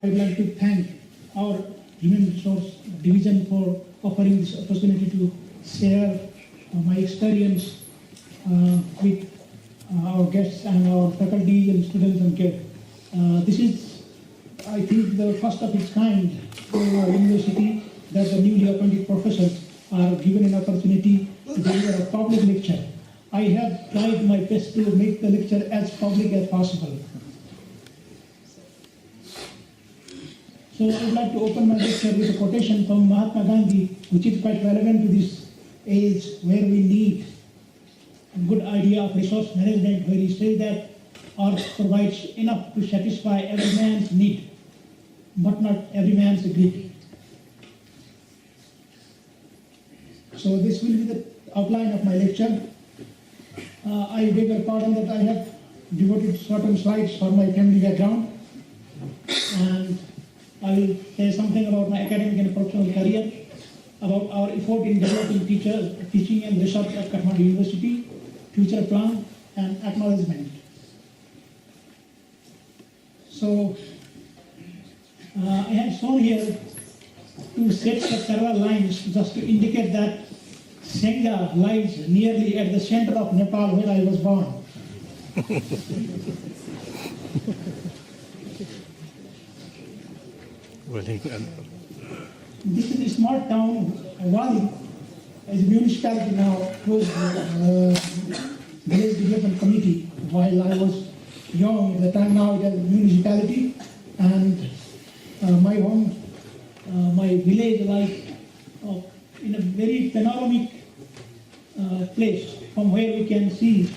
I'd like to thank our Human Resource Division for offering this opportunity to share my experience with our guests and our faculty and students and kids. This is, I think, the first of its kind for our university that the newly appointed professors are given an opportunity to deliver a public lecture. I have tried my best to make the lecture as public as possible. So I would like to open my lecture with a quotation from Mahatma Gandhi, which is quite relevant to this age where we need a good idea of resource management, where he says that Earth provides enough to satisfy every man's need, but not every man's greed. So this will be the outline of my lecture. I beg your pardon that I have devoted certain slides for my family background, and I will say something about my academic and professional career, about our effort in developing teaching and research at Kathmandu University, future plan, and acknowledgement. So, I have shown here two sets of parallel lines just to indicate that Sengha lies nearly at the center of Nepal where I was born. This is a small town, Wali, as a municipality now, close village development committee. While I was young at the time, now it is a municipality, and my home, my village, like in a very panoramic place from where we can see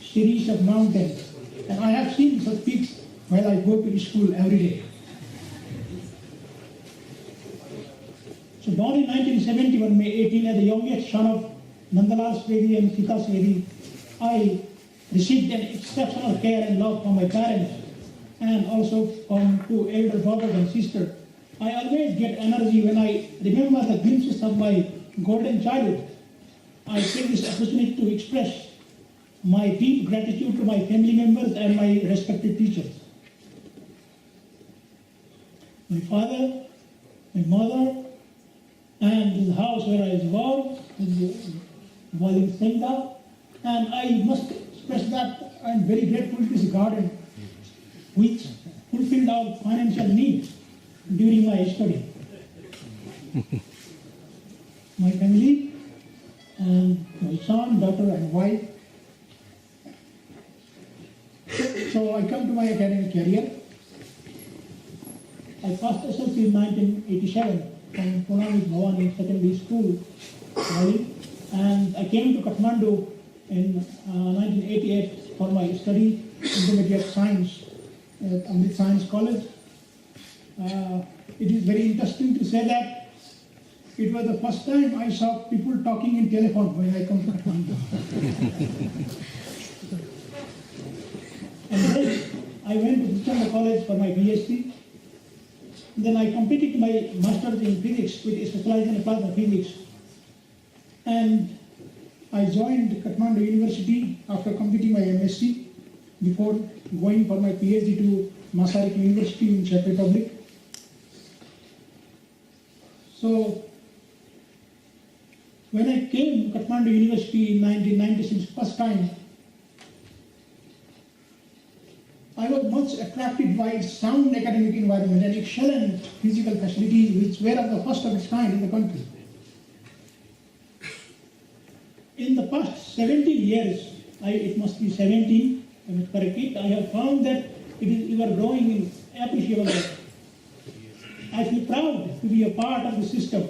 series of mountains, and I have seen such peaks while I go to school every day. So born in 1971, May 18, as the youngest son of Nandalal Subedi and Sita Subedi, I received an exceptional care and love from my parents and also from two elder brothers and sisters. I always get energy when I remember the glimpses of my golden childhood. I take this opportunity to express my deep gratitude to my family members and my respected teachers. My father, my mother, and the house where I was born was in Sengha, and I must express that I am very grateful to this garden, which fulfilled our financial needs during my study. My family, and my son, daughter, and wife. So I come to my academic career. I passed SLC in 1987 from Punani Bhavani Secondary School, and I came to Kathmandu in 1988 for my study intermediate science at Amrit Science College. It is very interesting to say that it was the first time I saw people talking in telephone when I come to Kathmandu. And then I went to Sharma College for my PhD. Then I completed my master's in physics with a specialization in plasma physics. And I joined Kathmandu University after completing my MSc before going for my PhD to Masaryk University in Czech Republic. So when I came to Kathmandu University in 1996, first time, I was much attracted by its sound academic environment and excellent physical facilities, which were of the first of its kind in the country. In the past 17 years, it must be 17, I must correct it, I have found that it is ever growing in appreciable way. I feel proud to be a part of the system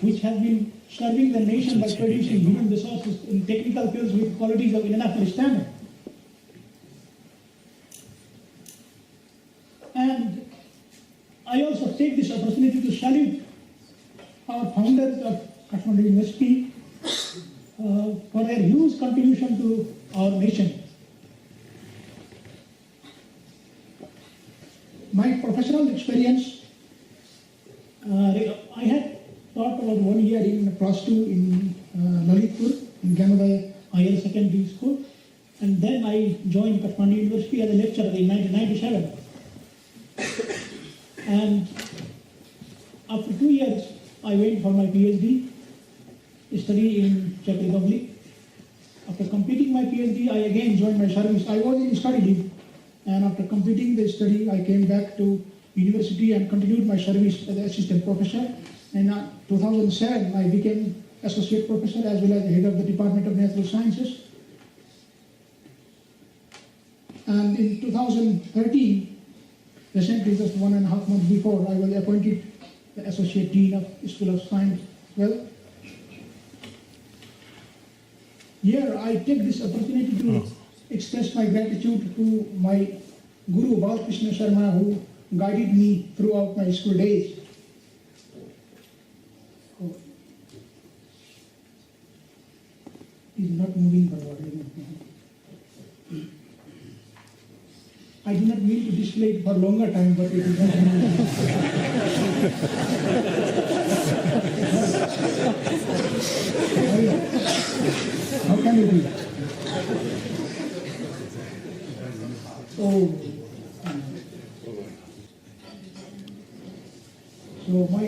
which has been serving the nation by producing human resources in technical fields with qualities of international standard. And I also take this opportunity to salute our founders of Kathmandu University for their huge contribution to our nation. My professional experience, I had taught about 1 year in Class 2 in Lalitpur, in Ganodaya IL Secondary School, and then I joined Kathmandu University as a lecturer in 1997. And after 2 years, I went for my PhD, study in Czech Republic. After completing my PhD, I again joined my service. I was in study leave, and after completing the study, I came back to university and continued my service as an assistant professor. And in 2007, I became associate professor as well as the head of the Department of Natural Sciences. And in 2013, recently, just 1.5 months before, I was appointed the associate dean of School of Science. Well, here I take this opportunity to express my gratitude to my Guru Balkrishna Sharma, who guided me throughout my school days. Oh. He's not moving forward. I do not mean to display it for longer time, but it is not How can it be? Oh. So my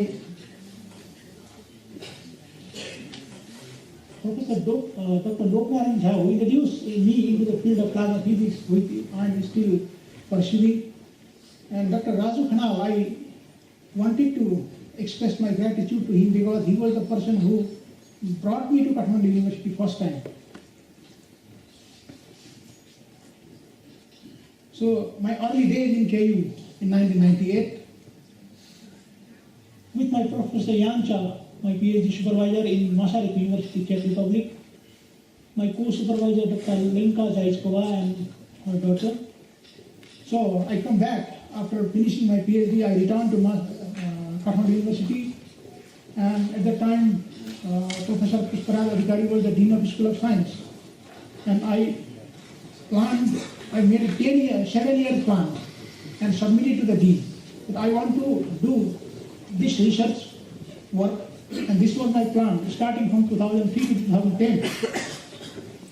Professor Dr. Loknaran Jha, who introduced me into the field of plasma physics, which I am still pursuing, and Dr. Raju Khanal, I wanted to express my gratitude to him because he was the person who brought me to Kathmandu University first time. So my early days in KU in 1998, with my Professor Yancha, my PhD supervisor in Masaryk University, Czech Republic, my co-supervisor Dr. Lenka Zaiskova and her daughter. So I come back after finishing my PhD. I returned to Kathmandu University, and at that time Professor Pushparaj Adhikari was the Dean of School of Science, and I made a 7-year plan and submitted to the Dean that I want to do this research work, and this was my plan starting from 2003 to 2010.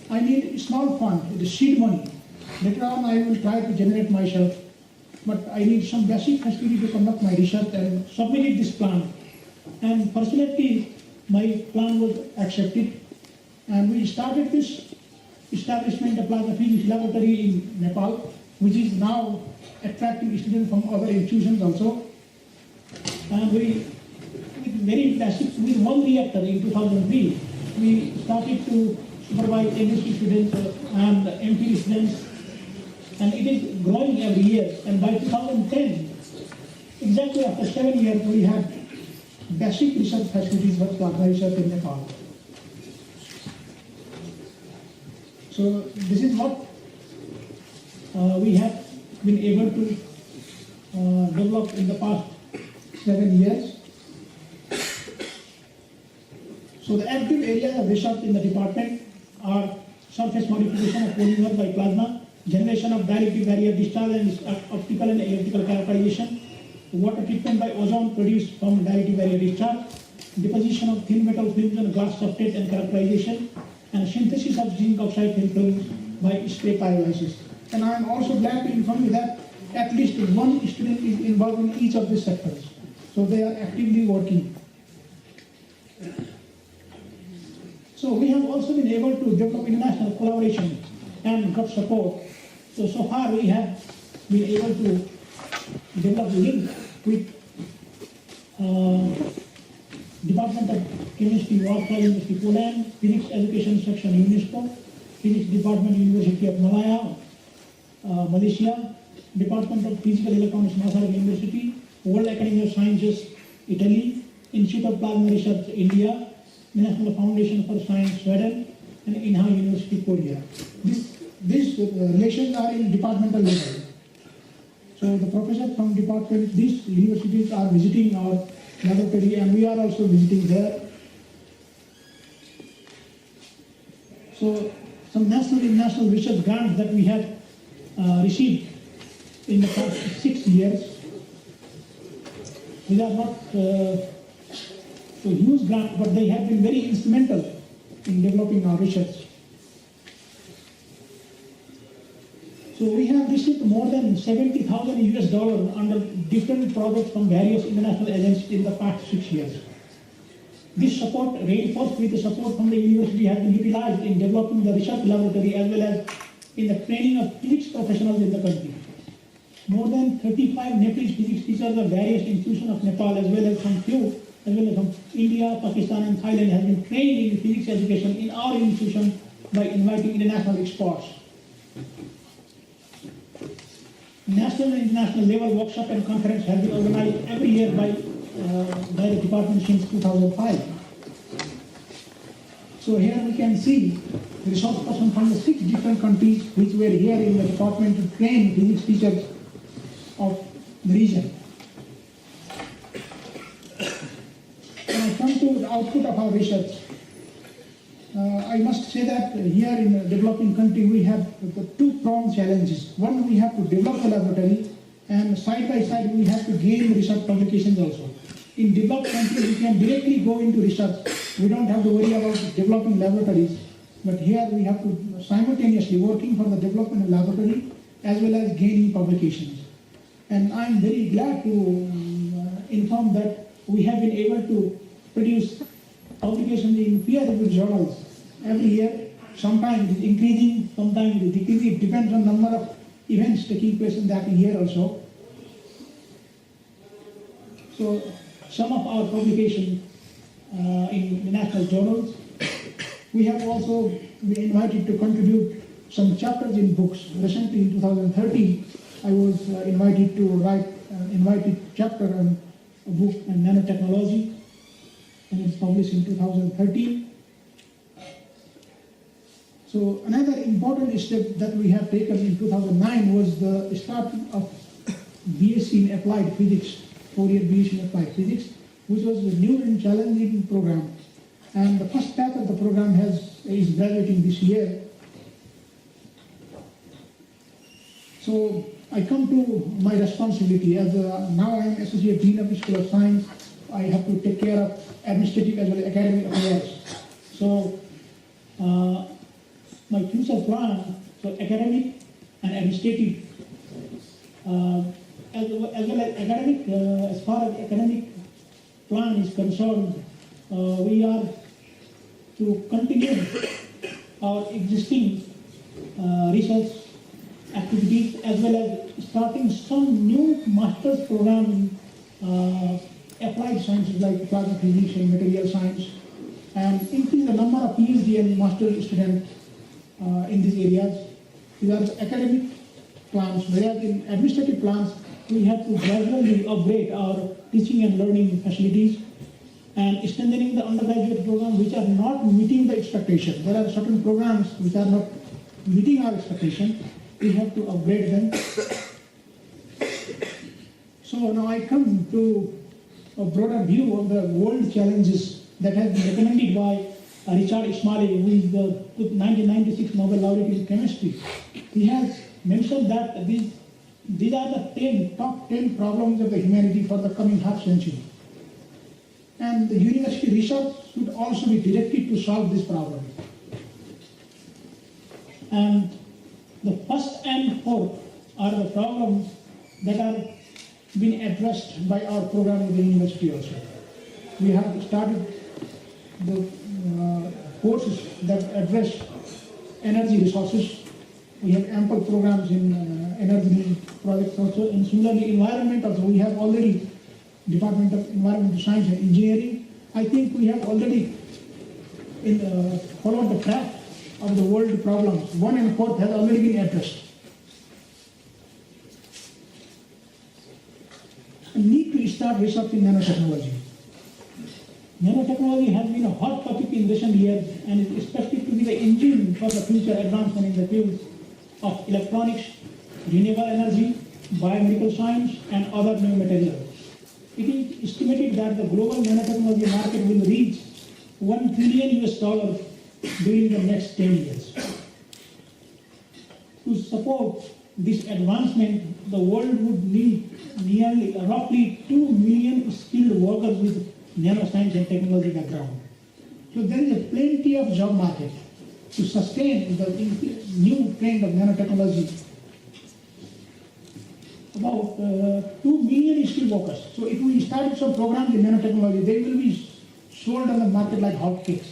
I need a small fund, the seed money. Later on I will try to generate myself, but I need some basic facility to conduct my research and submitted this plan. And fortunately, my plan was accepted, and we started this establishment of plasma physics laboratory in Nepal, which is now attracting students from other institutions also. And we, with very basic, with one reactor in 2003, we started to supervise MSc students and MPhil students, and it is growing every year. And by 2010, exactly after 7 years, we had basic research facilities for plasma research in Nepal. So this is what we have been able to develop in the past 7 years. So the active areas of research in the department are surface modification of polymer by plasma, generation of dielectric barrier discharge and optical and electrical characterization, water treatment by ozone produced from dielectric barrier discharge, deposition of thin metal films on glass substrate and characterization, and synthesis of zinc oxide thin films by spray pyrolysis. And I am also glad to inform you that at least one student is involved in each of these sectors. So they are actively working. So we have also been able to develop international collaboration and got support. So far we have been able to develop a link with Department of Chemistry, Warsaw University, Poland, Physics Education Section, UNESCO, Physics Department, University of Malaya, Malaysia, Department of Physical Electronics, Masaryk University, World Academy of Sciences, Italy, Institute of Plasma Research, India, National Foundation for Science, Sweden, and Inha University, Korea. These relations are in departmental level. So the professors from department, these universities are visiting our laboratory, and we are also visiting there. So some national and international research grants that we have received in the past 6 years. These are not so huge grants, but they have been very instrumental in developing our research. So we have received more than 70,000 US dollars under different projects from various international agencies in the past 6 years. This support, reinforced with the support from the university, has been utilized in developing the research laboratory as well as in the training of physics professionals in the country. More than 35 Nepalese physics teachers of various institutions of Nepal as well as from India, Pakistan and Thailand have been trained in physics education in our institution by inviting international experts. National and international level workshop and conference have been organized every year by the department since 2005. So here we can see resource persons from the 6 different countries which were here in the department to train physics teachers of the region. When I come to the output of our research, I must say that here in the developing country we have the 2-pronged challenges. One, we have to develop the laboratory, and side by side we have to gain research publications also. In developed countries we can directly go into research. We don't have to worry about developing laboratories. But here we have to simultaneously working for the development of laboratory as well as gaining publications. And I'm very glad to inform that we have been able to produce publications in peer-reviewed journals every year. Sometimes it is increasing, sometimes it is decreasing. It depends on number of events taking place in that year also. So some of our publications in the national journals. We have also been invited to contribute some chapters in books. Recently in 2013, I was invited to write invited chapter on a book on nanotechnology, and it's published in 2013. So another important step that we have taken in 2009 was the start of BSc in Applied Physics, 4-year BSc in Applied Physics, which was a new and challenging program. And the first batch of the program is graduating this year. So I come to my responsibility as now I am Associate Dean of the School of Science. I have to take care of administrative as well as academic affairs. So my future plan, so academic and administrative, as well as academic, as far as academic plan is concerned, we are to continue our existing research activities as well as starting some new master's program in applied sciences like plasma physics and material science, and increase the number of PhD and master's students in these areas. These are the academic plans, whereas in administrative plans we have to gradually upgrade our teaching and learning facilities and strengthening the undergraduate program which are not meeting the expectation. There are certain programs which are not meeting our expectation. We have to upgrade them. So now I come to a broader view of the world challenges that have been recommended by Richard Ismali, who is the 1996 Nobel laureate in chemistry. He has mentioned that these are the top 10 problems of the humanity for the coming half century. And the university research should also be directed to solve this problem. And the first and fourth are the problems that are being addressed by our program in the university also. We have started the courses that address energy resources. We have ample programs in energy projects also, and similarly environment also. We have already Department of Environmental Science and Engineering. I think we have already followed the track of the world problems. 1 and 4 has already been addressed. We need to start research in nanotechnology. Nanotechnology has been a hot topic in recent years and is expected to be the engine for the future advancement in the fields of electronics, renewable energy, biomedical science, and other new materials. It is estimated that the global nanotechnology market will reach $1 trillion during the next 10 years. To support this advancement, the world would need roughly 2 million skilled workers with nanoscience and technology background. So there is a plenty of job market to sustain the new trend of nanotechnology. about 2 million skilled workers. So if we start some programs in nanotechnology, they will be sold on the market like hotcakes.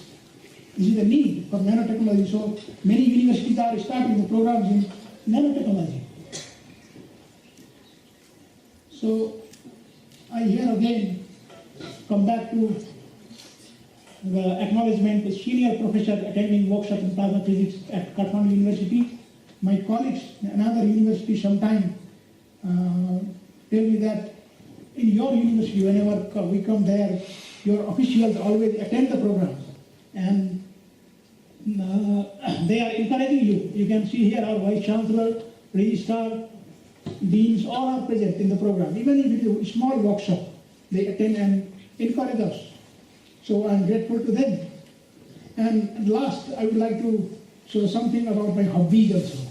This is the need for nanotechnology. So many universities are starting the programs in nanotechnology. So I here again come back to the acknowledgement, the senior professor attending workshop in plasma physics at Kathmandu University. My colleagues in another university sometime tell me that in your university, whenever we come there, your officials always attend the programs, and they are encouraging you. You can see here our Vice Chancellor, Registrar, Deans, all are present in the program. Even if it is a small workshop, they attend and encourage us. So I'm grateful to them. And last, I would like to show something about my hobbies also.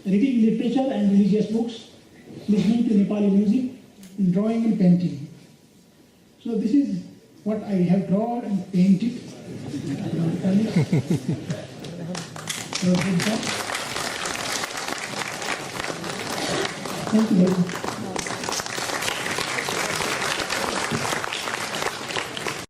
Reading literature and religious books, listening to Nepali music, drawing and painting. So this is what I have drawn and painted. Thank you very much.